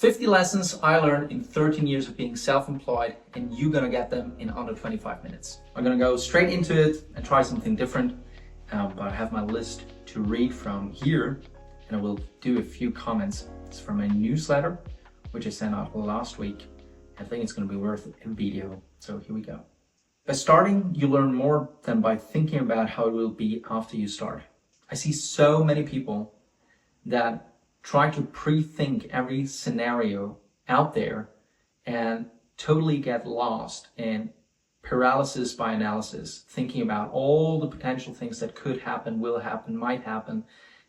50 lessons I learned in 13 years of being self-employed, and you're gonna get them in under 25 minutes. I'm gonna go straight into it and try something different, but I have my list to read from here, and I will do a few comments. It's from a newsletter, which I sent out last week. I think it's gonna be worth a video, so here we go. By starting, you learn more than by thinking about how it will be after you start. I see so many people that try to pre-think every scenario out there and totally get lost in paralysis by analysis, thinking about all the potential things that could happen, will happen, might happen,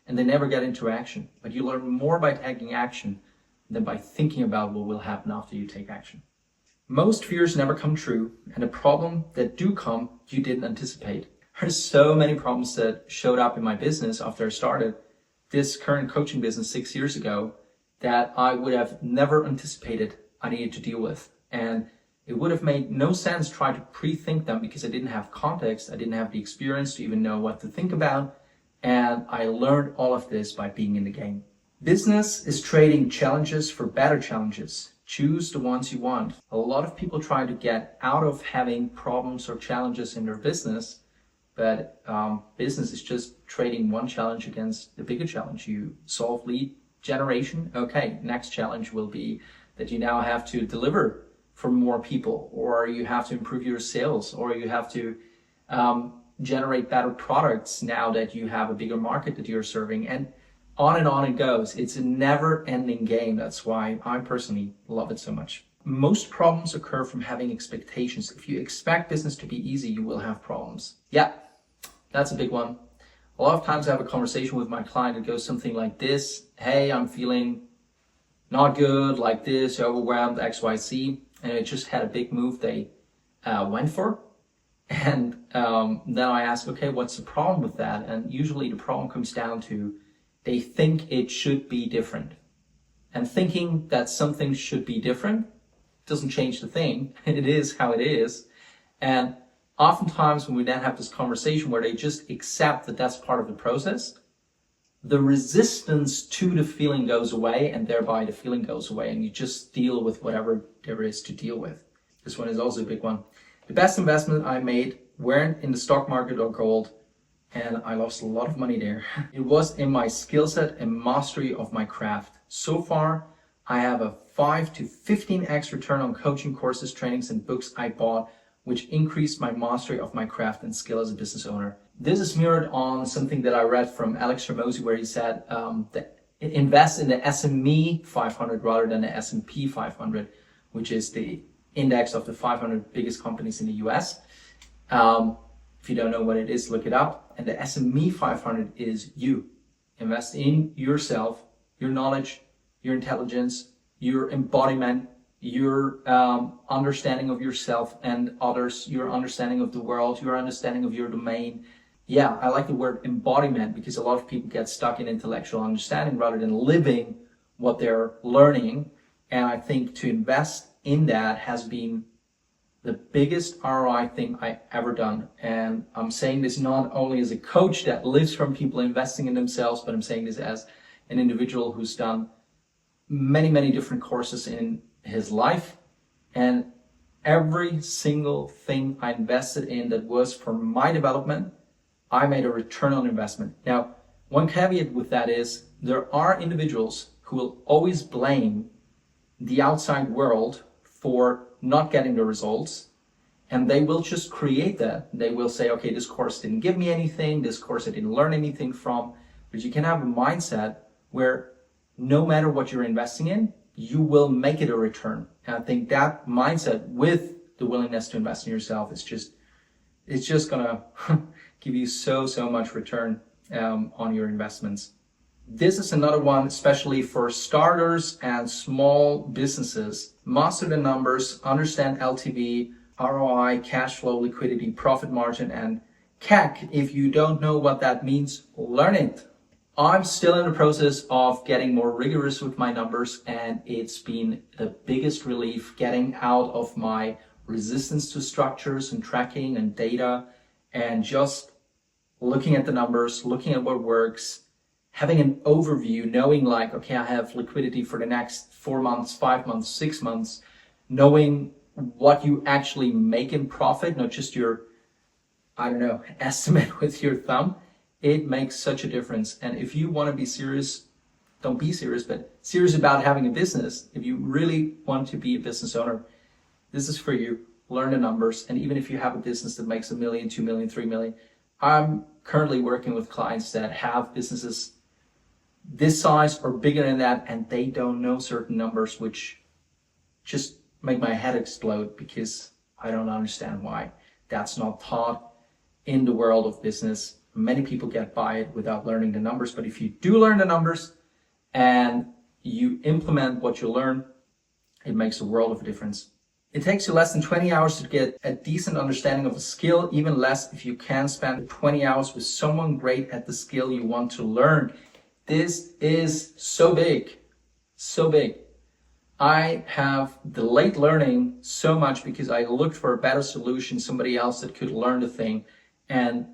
and they never get into action. But you learn more by taking action than by thinking about what will happen after you take action. Most fears never come true, and the problem that do come, you didn't anticipate. There's so many problems that showed up in my business after I started this current coaching business 6 years ago that I would have never anticipated I needed to deal with. And it would have made no sense trying to pre-think them because I didn't have context, I didn't have the experience to even know what to think about, and I learned all of this by being in the game. Business is trading challenges for better challenges. Choose the ones you want. A lot of people try to get out of having problems or challenges in their business, but business is just trading one challenge against the bigger challenge. You solve lead generation. Okay, next challenge will be that you now have to deliver for more people, or you have to improve your sales, or you have to generate better products now that you have a bigger market that you're serving, and on it goes. It's a never-ending game. That's why I personally love it so much. Most problems occur from having expectations. If you expect business to be easy, you will have problems. Yeah, that's a big one. A lot of times I have a conversation with my client that goes something like this. Hey, I'm feeling not good, like this, overwhelmed, XYZ. And it just had a big move they went for. And then I ask, okay, what's the problem with that? And usually the problem comes down to they think it should be different. And thinking that something should be different doesn't change the thing. It is how it is. And oftentimes when we then have this conversation where they just accept that that's part of the process, the resistance to the feeling goes away, and thereby the feeling goes away, and you just deal with whatever there is to deal with. This one is also a big one. The best investment I made weren't in the stock market or gold, and I lost a lot of money there. It was in my skill set and mastery of my craft. So far, I have a 5 to 15x return on coaching courses, trainings, and books I bought, which increased my mastery of my craft and skill as a business owner. This is mirrored on something that I read from Alex Hormozi, where he said that invest in the SME 500 rather than the S&P 500, which is the index of the 500 biggest companies in the US. If you don't know what it is, look it up. And the SME 500 is you. Invest in yourself, your knowledge, your intelligence, your embodiment, your understanding of yourself and others, your understanding of the world, your understanding of your domain. Yeah, I like the word embodiment because a lot of people get stuck in intellectual understanding rather than living what they're learning. And I think to invest in that has been the biggest ROI thing I ever done. And I'm saying this not only as a coach that lives from people investing in themselves, but I'm saying this as an individual who's done many, many different courses in his life, and every single thing I invested in that was for my development, I made a return on investment. Now, one caveat with that is there are individuals who will always blame the outside world for not getting the results, and they will just create that. They will say, okay, this course didn't give me anything, this course I didn't learn anything from. But you can have a mindset where no matter what you're investing in, you will make it a return. And I think that mindset with the willingness to invest in yourself is just gonna give you so much return on your investments. This is another one, especially for starters and small businesses. Master the numbers, understand LTV, ROI, cash flow, liquidity, profit margin, and CAC. If you don't know what that means, learn it. I'm still in the process of getting more rigorous with my numbers, and it's been the biggest relief getting out of my resistance to structures and tracking and data, and just looking at the numbers, looking at what works, having an overview, knowing like, okay, I have liquidity for the next 4 months, 5 months, 6 months, knowing what you actually make in profit, not just your, I don't know, estimate with your thumb, it makes such a difference. And if you want to be serious, don't be serious, but serious about having a business, if you really want to be a business owner, this is for you. Learn the numbers. And even if you have a business that makes $1 million, $2 million, $3 million, I'm currently working with clients that have businesses this size or bigger than that, and they don't know certain numbers, which just make my head explode because I don't understand why. That's not taught in the world of business. Many people get by it without learning the numbers, but if you do learn the numbers and you implement what you learn, it makes a world of a difference. It takes you less than 20 hours to get a decent understanding of a skill, even less if you can spend 20 hours with someone great at the skill you want to learn. This is so big, so big. I have delayed learning so much because I looked for a better solution, somebody else that could learn the thing. And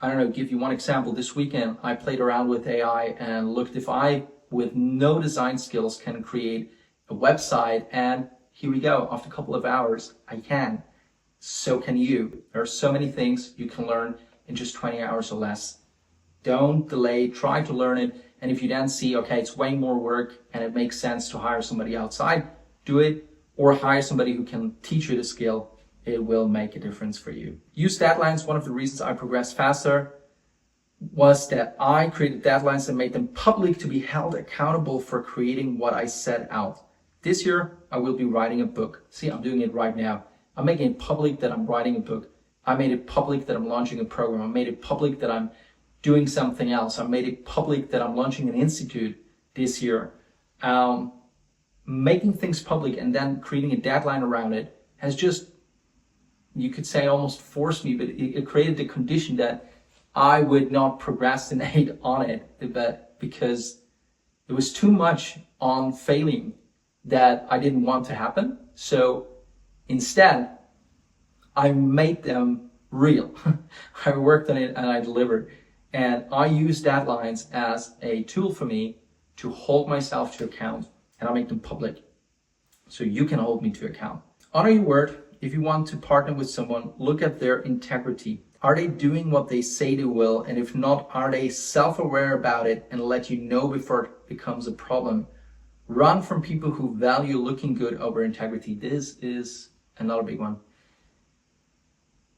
I don't know, give you one example. This weekend, I played around with AI and looked if I, with no design skills, can create a website. And here we go. After a couple of hours, I can. So can you. There are so many things you can learn in just 20 hours or less. Don't delay. Try to learn it. And if you then see, okay, it's way more work and it makes sense to hire somebody outside, do it, or hire somebody who can teach you the skill. It will make a difference for you. Use deadlines. One of the reasons I progressed faster was that I created deadlines and made them public to be held accountable for creating what I set out. This year, I will be writing a book. See, I'm doing it right now. I'm making it public that I'm writing a book. I made it public that I'm launching a program. I made it public that I'm doing something else. I made it public that I'm launching an institute this year. Making things public and then creating a deadline around it has just, you could say, almost forced me, but it created the condition that I would not procrastinate on it, but because there was too much on failing that I didn't want to happen. So instead, I made them real. I worked on it and I delivered. And I use deadlines as a tool for me to hold myself to account, and I make them public so you can hold me to account. Honor your word. If you want to partner with someone, look at their integrity. Are they doing what they say they will? And if not, are they self-aware about it and let you know before it becomes a problem? Run from people who value looking good over integrity. This is another big one.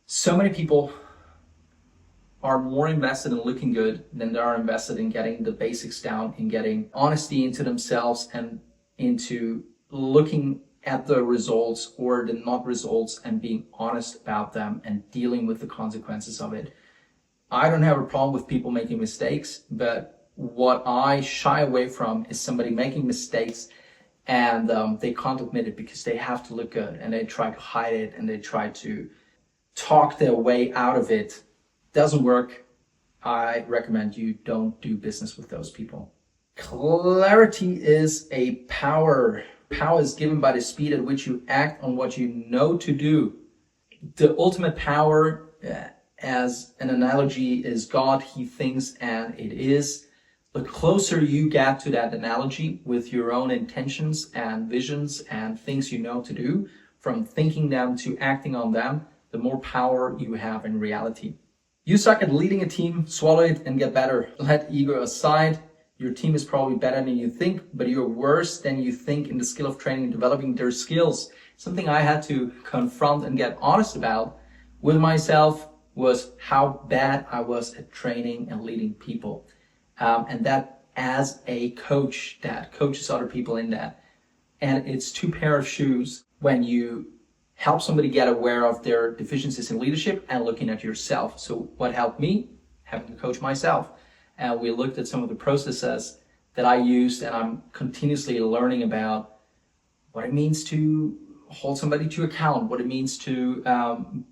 So many people are more invested in looking good than they are invested in getting the basics down, in getting honesty into themselves and into looking at the results or the not results and being honest about them and dealing with the consequences of it. I don't have a problem with people making mistakes, but what I shy away from is somebody making mistakes and they can't admit it because they have to look good and they try to hide it and they try to talk their way out of it. Doesn't work. I recommend you don't do business with those people. Clarity is a power. Power is given by the speed at which you act on what you know to do. The ultimate power, as an analogy, is God. He thinks and it is. The closer you get to that analogy with your own intentions and visions and things you know to do, from thinking them to acting on them, the more power you have in reality. You suck at leading a team, swallow it and get better. Let ego aside. Your team is probably better than you think, but you're worse than you think in the skill of training and developing their skills. Something I had to confront and get honest about with myself was how bad I was at training and leading people. And that as a coach that coaches other people in that. And it's two pair of shoes when you help somebody get aware of their deficiencies in leadership and looking at yourself. So what helped me? Having to coach myself. And we looked at some of the processes that I used, and I'm continuously learning about what it means to hold somebody to account, what it means to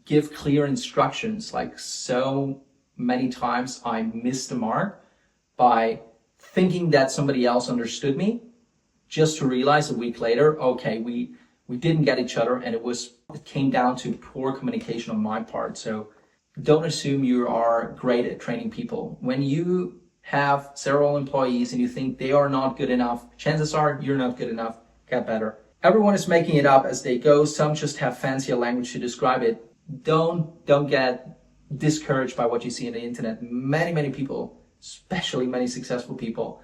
give clear instructions. Like so many times I missed the mark by thinking that somebody else understood me, just to realize a week later, okay, we didn't get each other, and it came down to poor communication on my part. So don't assume you are great at training people. When you have several employees and you think they are not good enough, chances are you're not good enough. Get better. Everyone is making it up as they go. Some just have fancier language to describe it. Don't get discouraged by what you see on the internet. Many people, especially many successful people,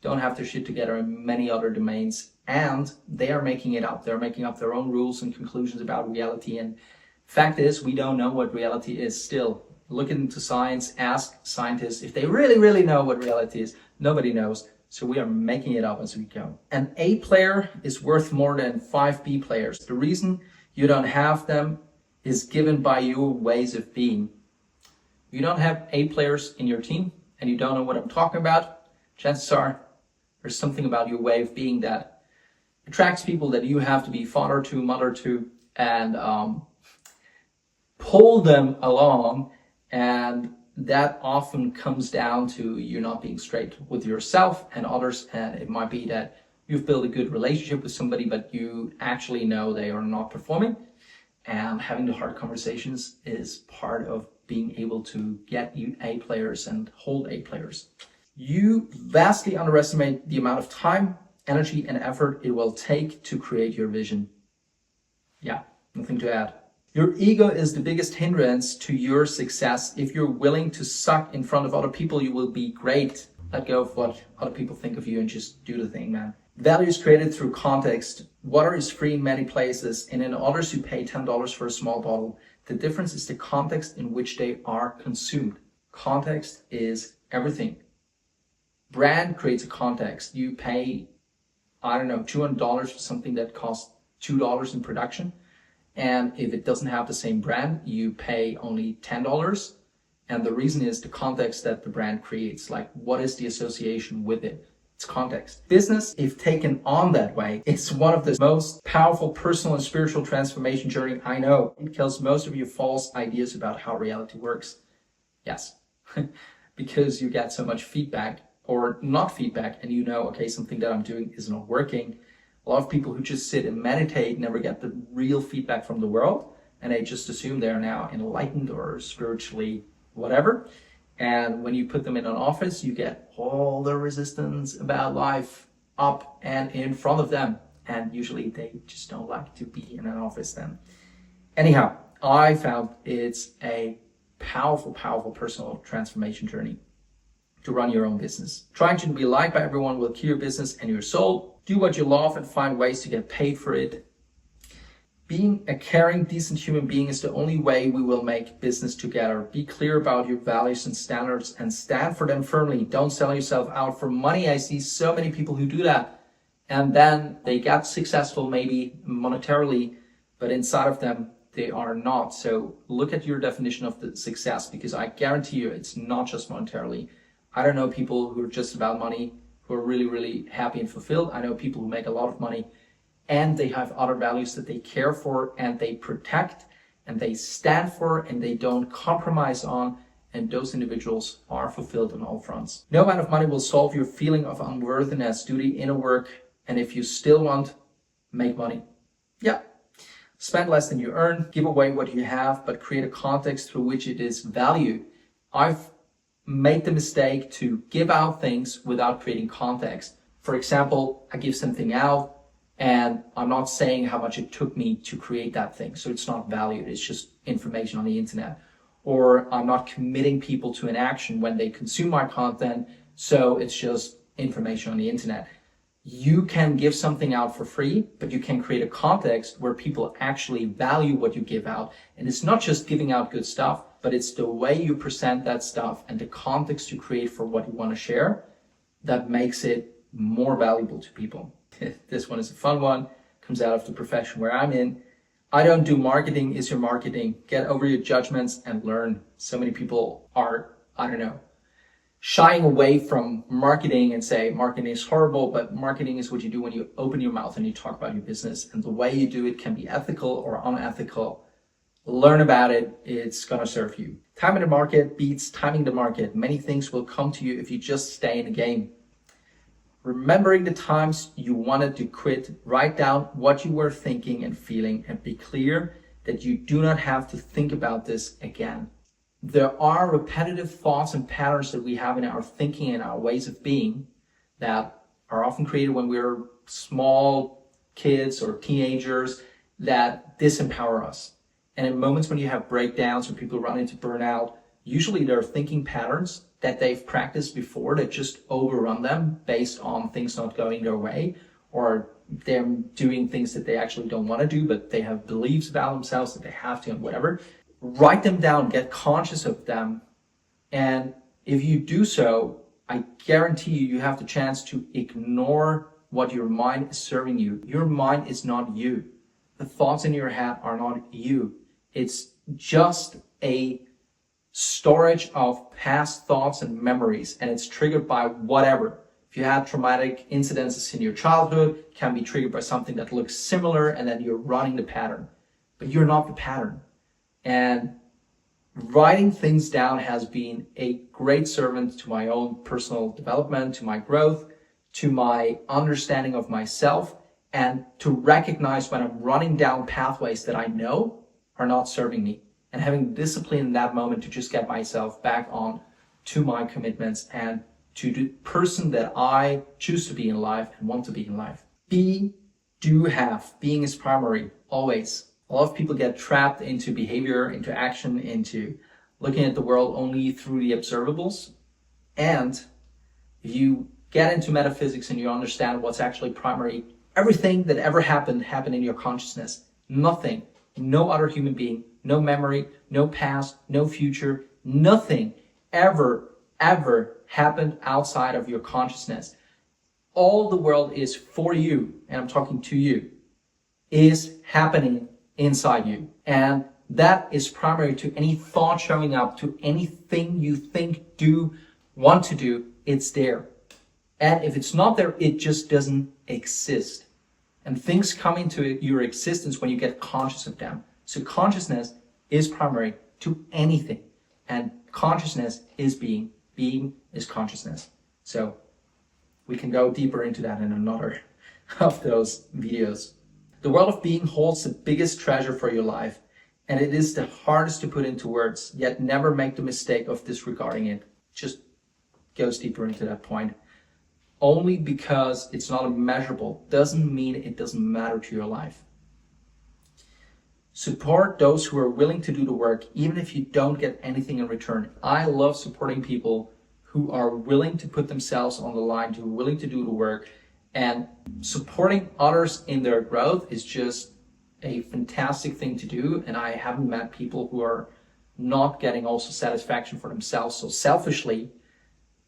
don't have their shit together in many other domains, and they are making it up. They're making up their own rules and conclusions about reality. And fact is, we don't know what reality is still. Look into science, ask scientists if they really know what reality is. Nobody knows. So we are making it up as we go. An A player is worth more than 5 B players. The reason you don't have them is given by your ways of being. You don't have A players in your team and you don't know what I'm talking about, chances are there's something about your way of being that attracts people that you have to be father to, mother to, and pull them along. And that often comes down to you not being straight with yourself and others. And it might be that you've built a good relationship with somebody, but you actually know they are not performing. And having the hard conversations is part of being able to get you A players and hold A players. You vastly underestimate the amount of time, energy, and effort it will take to create your vision. Yeah, nothing to add. Your ego is the biggest hindrance to your success. If you're willing to suck in front of other people, you will be great. Let go of what other people think of you and just do the thing, man. Value is created through context. Water is free in many places, and in others you pay $10 for a small bottle. The difference is the context in which they are consumed. Context is everything. Brand creates a context. You pay, I don't know, $200 for something that costs $2 in production. And if it doesn't have the same brand, you pay only $10. And the reason is the context that the brand creates. Like, what is the association with it? It's context. Business, if taken on that way, it's one of the most powerful personal and spiritual transformation journey I know. It kills most of your false ideas about how reality works. Yes, because you get so much feedback or not feedback, and you know, okay, something that I'm doing is not working. A lot of people who just sit and meditate never get the real feedback from the world, and they just assume they're now enlightened or spiritually whatever. And when you put them in an office, you get all the resistance about life up and in front of them. And usually they just don't like to be in an office then. Anyhow, I found it's a powerful personal transformation journey to run your own business. Trying to be liked by everyone will kill your business and your soul. Do what you love and find ways to get paid for it. Being a caring, decent human being is the only way we will make business together. Be clear about your values and standards and stand for them firmly. Don't sell yourself out for money. I see so many people who do that. And then they get successful maybe monetarily, but inside of them, they are not. So look at your definition of the success, because I guarantee you it's not just monetarily. I don't know people who are just about money, who are really happy and fulfilled. I know people who make a lot of money and they have other values that they care for and they protect and they stand for and they don't compromise on. And those individuals are fulfilled on all fronts. No amount of money will solve your feeling of unworthiness. Do the inner work. And if you still want, make money. Yeah. Spend less than you earn, give away what you have, but create a context through which it is valued. I've made the mistake to give out things without creating context. For example, I give something out and I'm not saying how much it took me to create that thing. So it's not valued, it's just information on the internet. Or I'm not committing people to an action when they consume my content, so it's just information on the internet. You can give something out for free, but you can create a context where people actually value what you give out. And it's not just giving out good stuff, but it's the way you present that stuff and the context you create for what you want to share that makes it more valuable to people. This one is a fun one, comes out of the profession where I'm in. I don't do marketing, is your marketing. Get over your judgments and learn. So many people are, shying away from marketing and say marketing is horrible, but marketing is what you do when you open your mouth and you talk about your business. And the way you do it can be ethical or unethical. Learn about it. It's going to serve you. Time in the market beats timing the market. Many things will come to you if you just stay in the game. Remembering the times you wanted to quit, write down what you were thinking and feeling and be clear that you do not have to think about this again. there are repetitive thoughts and patterns that we have in our thinking and our ways of being that are often created when we're small kids or teenagers that disempower us. And in moments when you have breakdowns or people run into burnout, usually there are thinking patterns that they've practiced before that just overrun them based on things not going their way, or them doing things that they actually don't want to do, but they have beliefs about themselves that they have to and whatever. Write them down, get conscious of them. And if you do so, I guarantee you have the chance to ignore what your mind is serving you. Your mind is not you. The thoughts in your head are not you. It's just a storage of past thoughts and memories, and it's triggered by whatever. If you had traumatic incidences in your childhood, it can be triggered by something that looks similar, and then you're running the pattern. But you're not the pattern. And writing things down has been a great servant to my own personal development, to my growth, to my understanding of myself, and to recognize when I'm running down pathways that I know are not serving me, and having discipline in that moment to just get myself back on to my commitments and to the person that I choose to be in life and want to be in life. Be, do, have. Being is primary, always. A lot of people get trapped into behavior, into action, into looking at the world only through the observables. And if you get into metaphysics and you understand what's actually primary, everything that ever happened in your consciousness. Nothing, no other human being, no memory, no past, no future, nothing ever happened outside of your consciousness. All the world is for you, and I'm talking to you, is happening inside you. And that is primary to any thought showing up, to anything you think, do, want to do, it's there. And if it's not there, it just doesn't exist. And things come into your existence when you get conscious of them. So consciousness is primary to anything. And consciousness is being. Being is consciousness. So we can go deeper into that in another of those videos. The world of being holds the biggest treasure for your life, and it is the hardest to put into words, yet never make the mistake of disregarding it. Just goes deeper into that point. Only because it's not immeasurable doesn't mean it doesn't matter to your life. Support those who are willing to do the work, even if you don't get anything in return. I love supporting people who are willing to put themselves on the line, who are willing to do the work, and supporting others in their growth is just a fantastic thing to do. And I haven't met people who are not getting also satisfaction for themselves. So selfishly,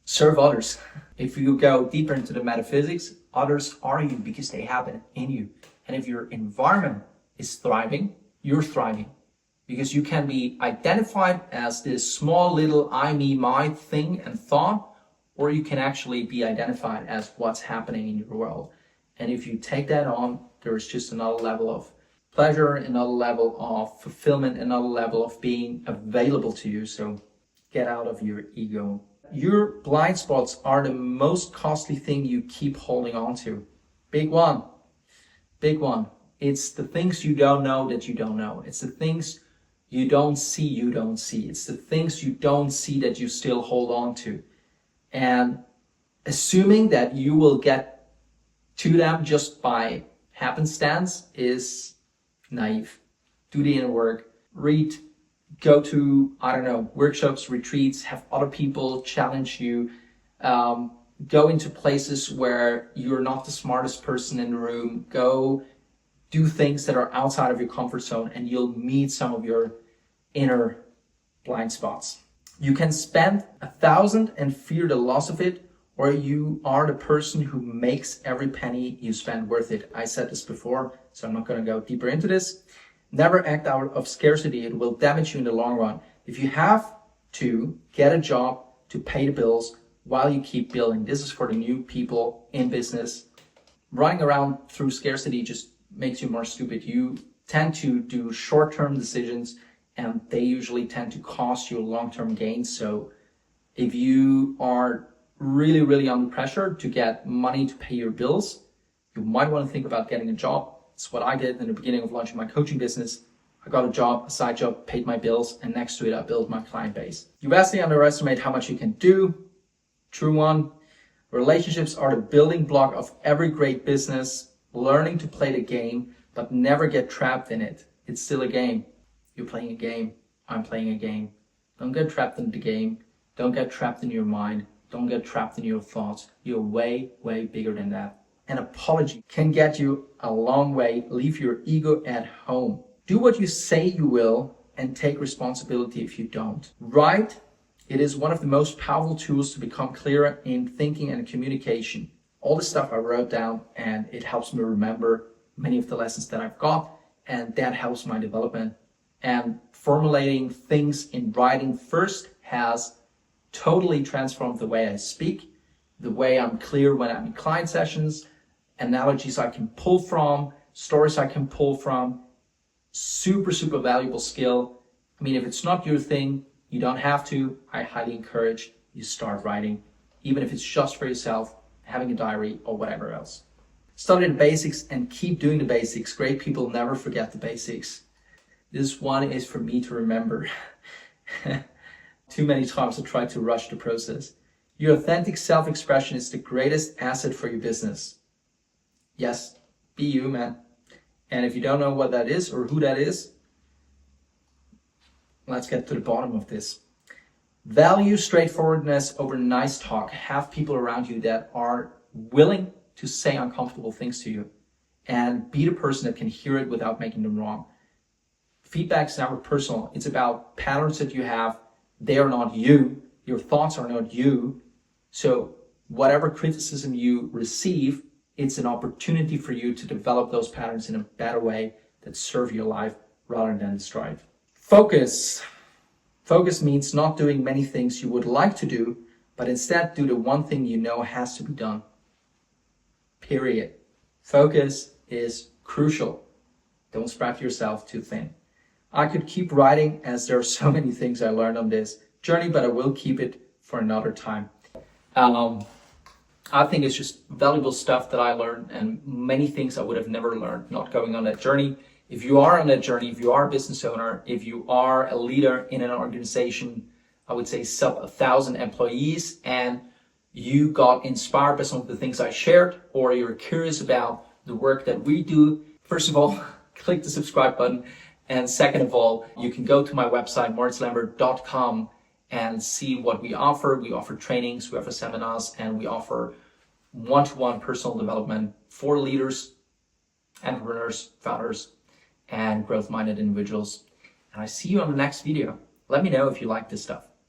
serve others. If you go deeper into the metaphysics, others are you because they happen in you. And if your environment is thriving, you're thriving. Because you can be identified as this small little I, me, my thing and thought, or you can actually be identified as what's happening in your world. And if you take that on, there is just another level of pleasure, another level of fulfillment, another level of being available to you. So get out of your ego. Your blind spots are the most costly thing you keep holding on to. Big one. Big one. It's the things you don't know that you don't know. It's the things you don't see you don't see. It's the things you don't see that you still hold on to. And assuming that you will get to them just by happenstance is naive. Do the inner work. Read. Go to, workshops, retreats, have other people challenge you. Go into places where you're not the smartest person in the room. Go do things that are outside of your comfort zone, and you'll meet some of your inner blind spots. You can spend 1,000 and fear the loss of it, or you are the person who makes every penny you spend worth it. I said this before, so I'm not going to go deeper into this. Never act out of scarcity. It will damage you in the long run. If you have to get a job to pay the bills while you keep building, this is for the new people in business. Running around through scarcity just makes you more stupid. You tend to do short-term decisions, and they usually tend to cost you long-term gains. So if you are really, really under pressure to get money to pay your bills, you might want to think about getting a job. It's what I did in the beginning of launching my coaching business. I got a job, a side job, paid my bills, and next to it, I built my client base. You vastly underestimate how much you can do. True one. Relationships are the building block of every great business. Learning to play the game, but never get trapped in it. It's still a game. You're playing a game. I'm playing a game. Don't get trapped in the game. Don't get trapped in your mind. Don't get trapped in your thoughts. You're way, way bigger than that. An apology can get you a long way. Leave your ego at home. Do what you say you will and take responsibility if you don't. Write. It is one of the most powerful tools to become clearer in thinking and communication. All the stuff I wrote down, and it helps me remember many of the lessons that I've got, and that helps my development. And formulating things in writing first has totally transformed the way I speak, the way I'm clear when I'm in client sessions, analogies I can pull from, stories I can pull from. Super, super valuable skill. I mean, if it's not your thing, you don't have to. I highly encourage you start writing, even if it's just for yourself, having a diary or whatever else. Study the basics and keep doing the basics. Great people never forget the basics. This one is for me to remember. Too many times I tried to rush the process. Your authentic self-expression is the greatest asset for your business. Yes, be you, man. And if you don't know what that is or who that is, let's get to the bottom of this. Value straightforwardness over nice talk. Have people around you that are willing to say uncomfortable things to you, and be the person that can hear it without making them wrong. Feedback's never personal. It's about patterns that you have. They are not you. Your thoughts are not you. So whatever criticism you receive, it's an opportunity for you to develop those patterns in a better way that serve your life rather than destroy it. Focus. Focus means not doing many things you would like to do, but instead do the one thing you know has to be done. Period. Focus is crucial. Don't spread yourself too thin. I could keep writing as there are so many things I learned on this journey, but I will keep it for another time. I think it's just valuable stuff that I learned, and many things I would have never learned not going on that journey. If you are on that journey, if you are a business owner, if you are a leader in an organization, I would say sub 1,000 employees, and you got inspired by some of the things I shared, or you're curious about the work that we do, first of all, click the subscribe button. And second of all, you can go to my website, moritzlembert.com, and see what we offer. We offer trainings, we offer seminars, and we offer one-to-one personal development for leaders, entrepreneurs, founders, and growth-minded individuals. And I see you on the next video. Let me know if you like this stuff.